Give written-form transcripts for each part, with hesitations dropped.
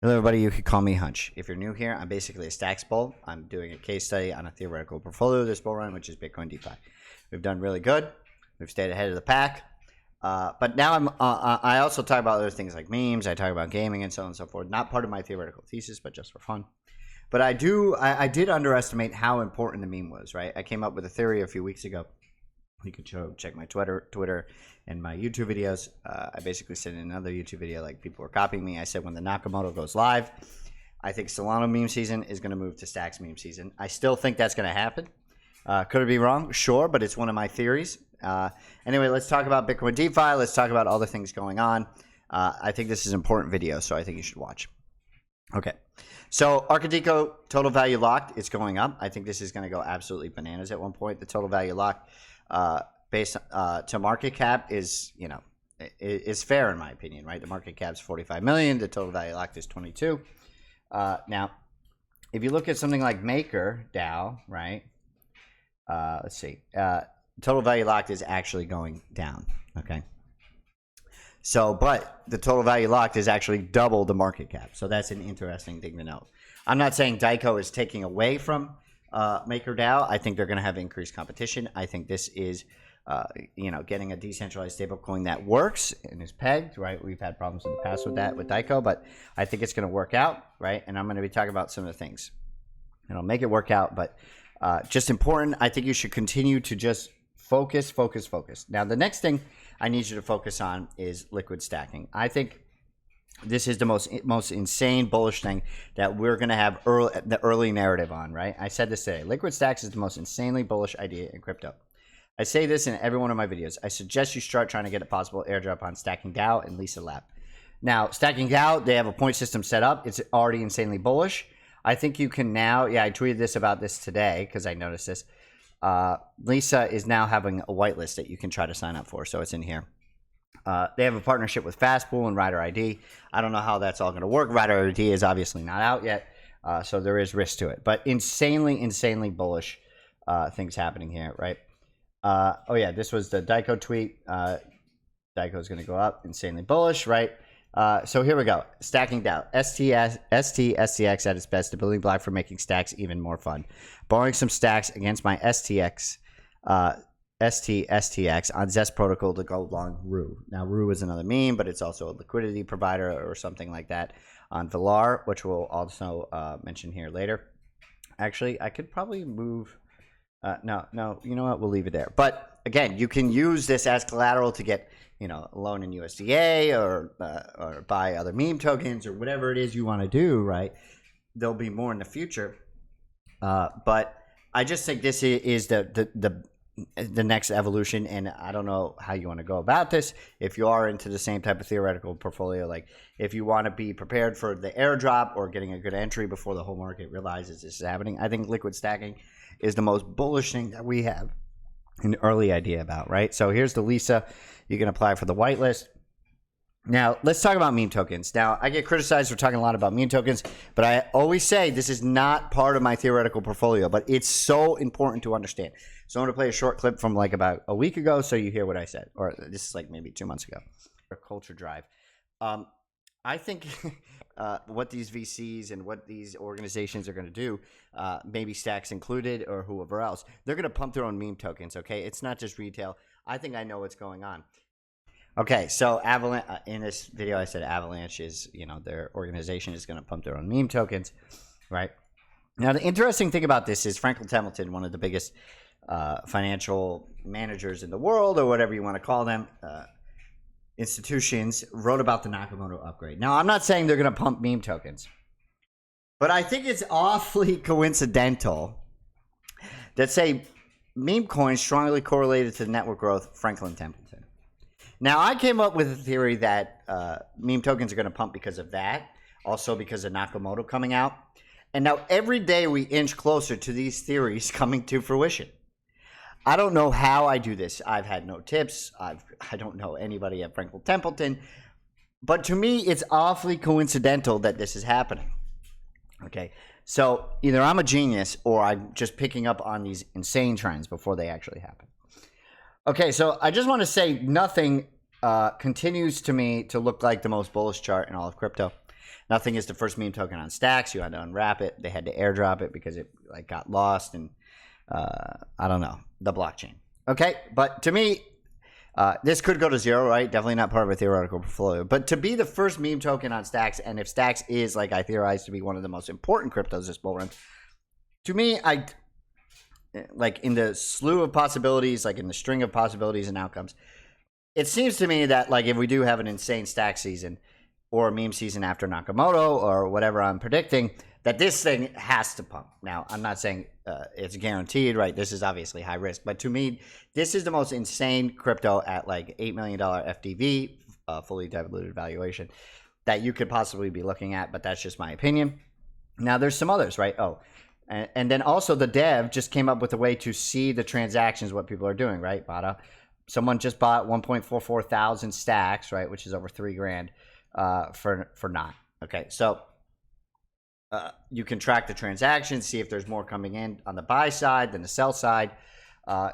Hello, everybody. You can call me Hunch. If you're new here, I'm basically a stacks bull. I'm doing a case study on a theoretical portfolio this bull run, which is Bitcoin DeFi. We've done really good. We've stayed ahead of the pack. But now I also talk about other things like memes. I talk about gaming and so on and so forth. Not part of my theoretical thesis, but just for fun. But I did underestimate how important the meme was, right? I came up with a theory a few weeks ago. You can check my Twitter and my YouTube videos. I basically said in another YouTube video, like people were copying me. I said when the Nakamoto goes live, I think Solana meme season is going to move to Stacks meme season. I still think that's going to happen. Could it be wrong? Sure, but it's one of my theories. Anyway, let's talk about Bitcoin DeFi. Let's talk about all the things going on. I think this is an important video, so I think you should watch. Okay, so DIKO total value locked. It's going up. I think this is going to go absolutely bananas at one point. The total value locked based to market cap is, is fair in my opinion, right? The market cap's 45 million. The total value locked is 22. Now, if you look at something like MakerDAO, right? Let's see. Total value locked is actually going down. Okay. So, but the total value locked is actually double the market cap. So that's an interesting thing to note. I'm not saying DIKO is taking away from MakerDAO. I think they're going to have increased competition. I think this is, getting a decentralized stablecoin that works and is pegged, right? We've had problems in the past with that with DIKO, but I think it's going to work out, right? And I'm going to be talking about some of the things. And I'll make it work out, but just important. I think you should continue to just focus. Now, the next thing I need you to focus on is liquid stacking. I think this is the most insane bullish thing that we're going to have the early narrative on, right? I said this today. Liquid stacks is the most insanely bullish idea in crypto. I say this in every one of my videos. I suggest you start trying to get a possible airdrop on Stacking DAO and Lisa Lab. Now, Stacking DAO, they have a point system set up. It's already insanely bullish. I think you can now, I tweeted about this today because I noticed this. Lisa is now having a whitelist that you can try to sign up for, so it's in here. They have a partnership with Fastpool and Rider ID. I don't know how that's all going to work. Rider ID is obviously not out yet, so there is risk to it. But insanely bullish things happening here, right? This was the DIKO tweet. DIKO is going to go up, insanely bullish, right? So here we go. Stacking DAO. STSX at its best, the building block for making stacks even more fun. Borrowing some stacks against my STXX on Zest protocol to go long Rue. Now, Rue is another meme, but it's also a liquidity provider or something like that on Valar, which we'll also mention here later. Actually, I could probably move. No, you know what? We'll leave it there. But again, you can use this as collateral to get, a loan in USDA or buy other meme tokens or whatever it is you want to do, right? There'll be more in the future. But I just think this is the next evolution, and I don't know how you want to go about this. If you are into the same type of theoretical portfolio, like if you want to be prepared for the airdrop or getting a good entry before the whole market realizes this is happening, I think liquid stacking is the most bullish thing that we have an early idea about, right? So here's the Lisa. You can apply for the whitelist. Now, let's talk about meme tokens. Now, I get criticized for talking a lot about meme tokens, but I always say this is not part of my theoretical portfolio, but it's so important to understand. So I'm going to play a short clip from like about a week ago so you hear what I said, or this is like maybe 2 months ago. Culture drive. I think what these VCs and what these organizations are going to do, maybe Stacks included or whoever else, they're going to pump their own meme tokens, okay? It's not just retail. I think I know what's going on. Okay, so Avalanche, in this video I said Avalanche is, their organization is going to pump their own meme tokens, right? Now, the interesting thing about this is Franklin Templeton, one of the biggest financial managers in the world, or whatever you want to call them, institutions, wrote about the Nakamoto upgrade. Now, I'm not saying they're going to pump meme tokens, but I think it's awfully coincidental that say meme coins strongly correlated to the network growth of Franklin Templeton. Now, I came up with a theory that meme tokens are going to pump because of that, also because of Nakamoto coming out. And now every day we inch closer to these theories coming to fruition. I don't know how I do this. I've had no tips. I don't know anybody at Franklin Templeton. But to me, it's awfully coincidental that this is happening. Okay, so either I'm a genius or I'm just picking up on these insane trends before they actually happen. Okay, so I just want to say nothing continues to me to look like the most bullish chart in all of crypto. Nothing is the first meme token on Stacks. You had to unwrap it. They had to airdrop it because it like got lost and I don't know, the blockchain. Okay, but to me, this could go to zero, right? Definitely not part of a theoretical portfolio. But to be the first meme token on Stacks, and if Stacks is, like I theorize, to be one of the most important cryptos this bull run, to me, I like in the slew of possibilities, like in the string of possibilities and outcomes, it seems to me that like if we do have an insane Stack season or a meme season after Nakamoto or whatever I'm predicting, that this thing has to pump. Now, I'm not saying it's guaranteed, right? This is obviously high risk. But to me, this is the most insane crypto at like $8 million FDV, fully diluted valuation, that you could possibly be looking at. But that's just my opinion. Now, there's some others, right? Oh, and then also the dev just came up with a way to see the transactions, what people are doing, right? Bada. Someone just bought 1.44 thousand stacks, right? Which is over $3,000 for not. Okay, so you can track the transactions, see if there's more coming in on the buy side than the sell side.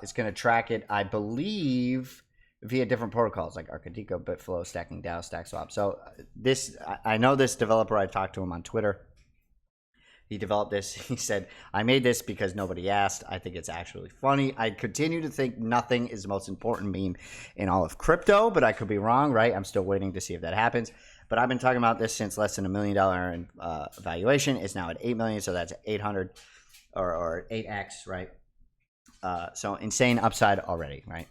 It's going to track it, I believe, via different protocols like DIKO, Bitflow, Stacking DAO, StackSwap. So this, I know this developer. I talked to him on Twitter. He developed this. He said, I made this because nobody asked. I think it's actually funny. I continue to think nothing is the most important meme in all of crypto, but I could be wrong, right? I'm still waiting to see if that happens. But I've been talking about this since less than $1 million in valuation. It's now at 8 million, so that's 800 or 8x, right? So insane upside already, right?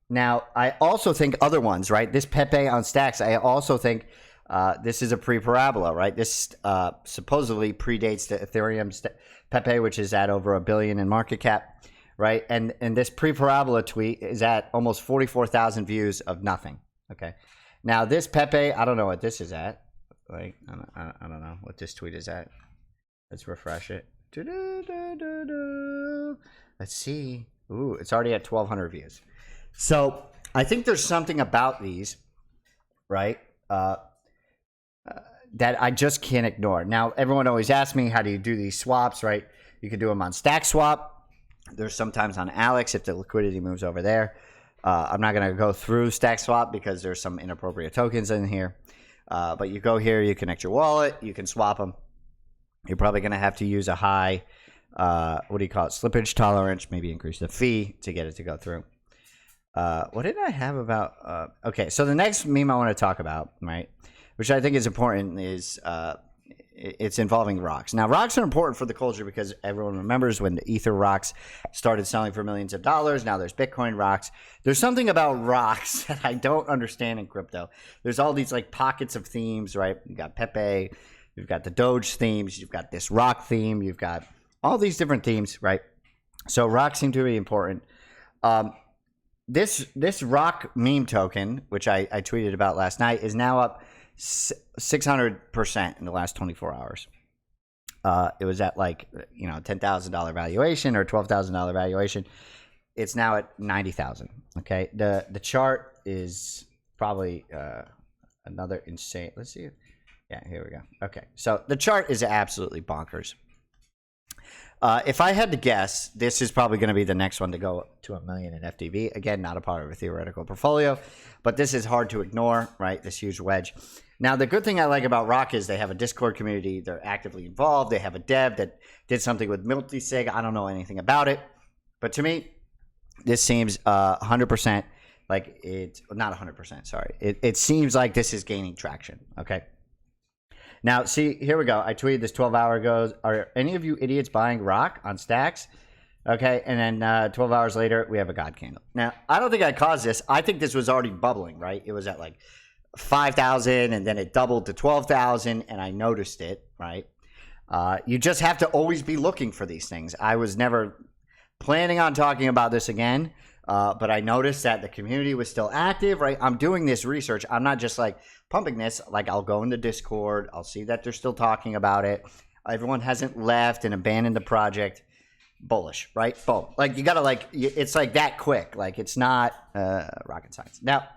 Now, I also think other ones, right? This Pepe on Stacks, I also think this is a pre-parabola, right? This supposedly predates the Ethereum Pepe, which is at over $1 billion in market cap, right? And this pre-parabola tweet is at almost 44,000 views of nothing. Okay, now this Pepe, I don't know what this is at. Like I don't know what this tweet is at. Let's refresh it. Let's see. Ooh, it's already at 1,200 views. So I think there's something about these, right? That I just can't ignore. Now, everyone always asks me, how do you do these swaps, right? You can do them on StackSwap. There's sometimes on Alex if the liquidity moves over there. I'm not going to go through StackSwap because there's some inappropriate tokens in here. But you go here, you connect your wallet, you can swap them. You're probably going to have to use a high, what do you call it, slippage tolerance, maybe increase the fee to get it to go through. What did I have about? Okay, so the next meme I want to talk about, right, which I think is important, is it's involving rocks. Now, rocks are important for the culture because everyone remembers when the Ether rocks started selling for millions of dollars. Now there's Bitcoin rocks. There's something about rocks that I don't understand in crypto. There's all these like pockets of themes, right? You got Pepe, you've got the Doge themes, you've got this rock theme, you've got all these different themes, right? So rocks seem to be important. This rock meme token, which I tweeted about last night, is now up 600% in the last 24 hours. It was at like, you know, $10,000 valuation or $12,000 valuation. It's now at 90,000. Okay, the chart is probably another insane. Let's see. Yeah, here we go. Okay, so the chart is absolutely bonkers. If I had to guess, this is probably going to be the next one to go to $1 million in FDV. Again, not a part of a theoretical portfolio, but this is hard to ignore, right? This huge wedge. Now, the good thing I like about Rock is they have a Discord community. They're actively involved. They have a dev that did something with multisig. I don't know anything about it, but to me, this seems 100% like it's not 100%. Sorry, it seems like this is gaining traction. Okay. Now, see, here we go. I tweeted this 12 hours ago. Are any of you idiots buying Rock on Stacks? Okay, and then 12 hours later, we have a God candle. Now, I don't think I caused this. I think this was already bubbling, right? It was at like 5,000, and then it doubled to 12,000, and I noticed it, right? You just have to always be looking for these things. I was never planning on talking about this again, but I noticed that the community was still active, right? I'm doing this research. I'm not just like pumping this. Like, I'll go into Discord. I'll see that they're still talking about it. Everyone hasn't left and abandoned the project. Bullish, right? Boom. Like, you got to like, it's like that quick. Like, it's not rocket science. Now,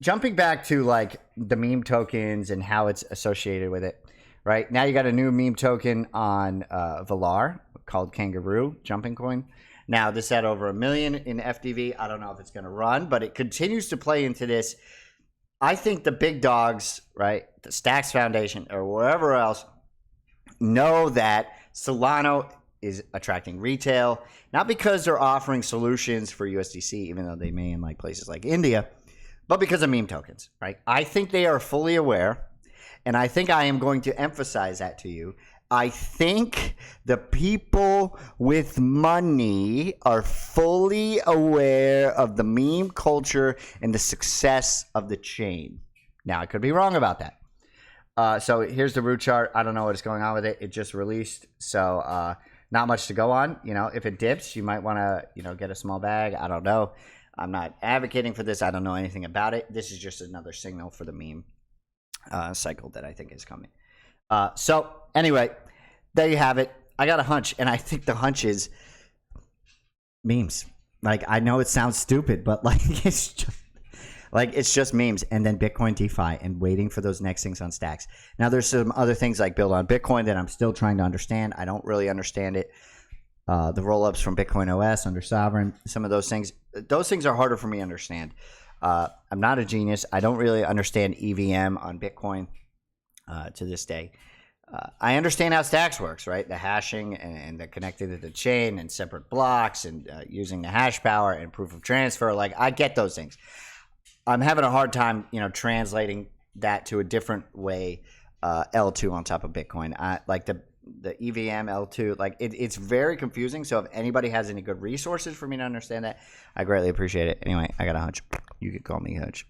jumping back to like the meme tokens and how it's associated with it, right? Now you got a new meme token on Valar called Kangaroo, jumping coin. Now this had over $1 million in FDV. I don't know if it's going to run, but it continues to play into this I think the big dogs, right, the Stacks Foundation or wherever else, know that Solana is attracting retail, not because they're offering solutions for USDC, even though they may in like places like India, but because of meme tokens, right? I think they are fully aware, and I think I am going to emphasize that to you. I think the people with money are fully aware of the meme culture and the success of the chain. Now, I could be wrong about that. So here's the root chart. I don't know what's going on with it. It just released, so not much to go on. You know, if it dips, you might want to, you know, get a small bag. I don't know. I'm not advocating for this. I don't know anything about it. This is just another signal for the meme cycle that I think is coming. So anyway, there you have it. I got a hunch, and I think the hunch is memes. Like, I know it sounds stupid, but like it's just memes, and then Bitcoin DeFi and waiting for those next things on Stacks. Now, there's some other things like build on Bitcoin that I'm still trying to understand. I don't really understand it. The roll-ups from Bitcoin OS under Sovereign, some of those things are harder for me to understand. I'm not a genius. I don't really understand EVM on Bitcoin to this day. I understand how Stacks works, right? The hashing and the connected to the chain and separate blocks and using the hash power and proof of transfer. Like, I get those things. I'm having a hard time, you know, translating that to a different way. L2 on top of Bitcoin, like the EVM L2, like it's very confusing. So if anybody has any good resources for me to understand that, I greatly appreciate it. Anyway, I got a hunch. You could call me Hutch.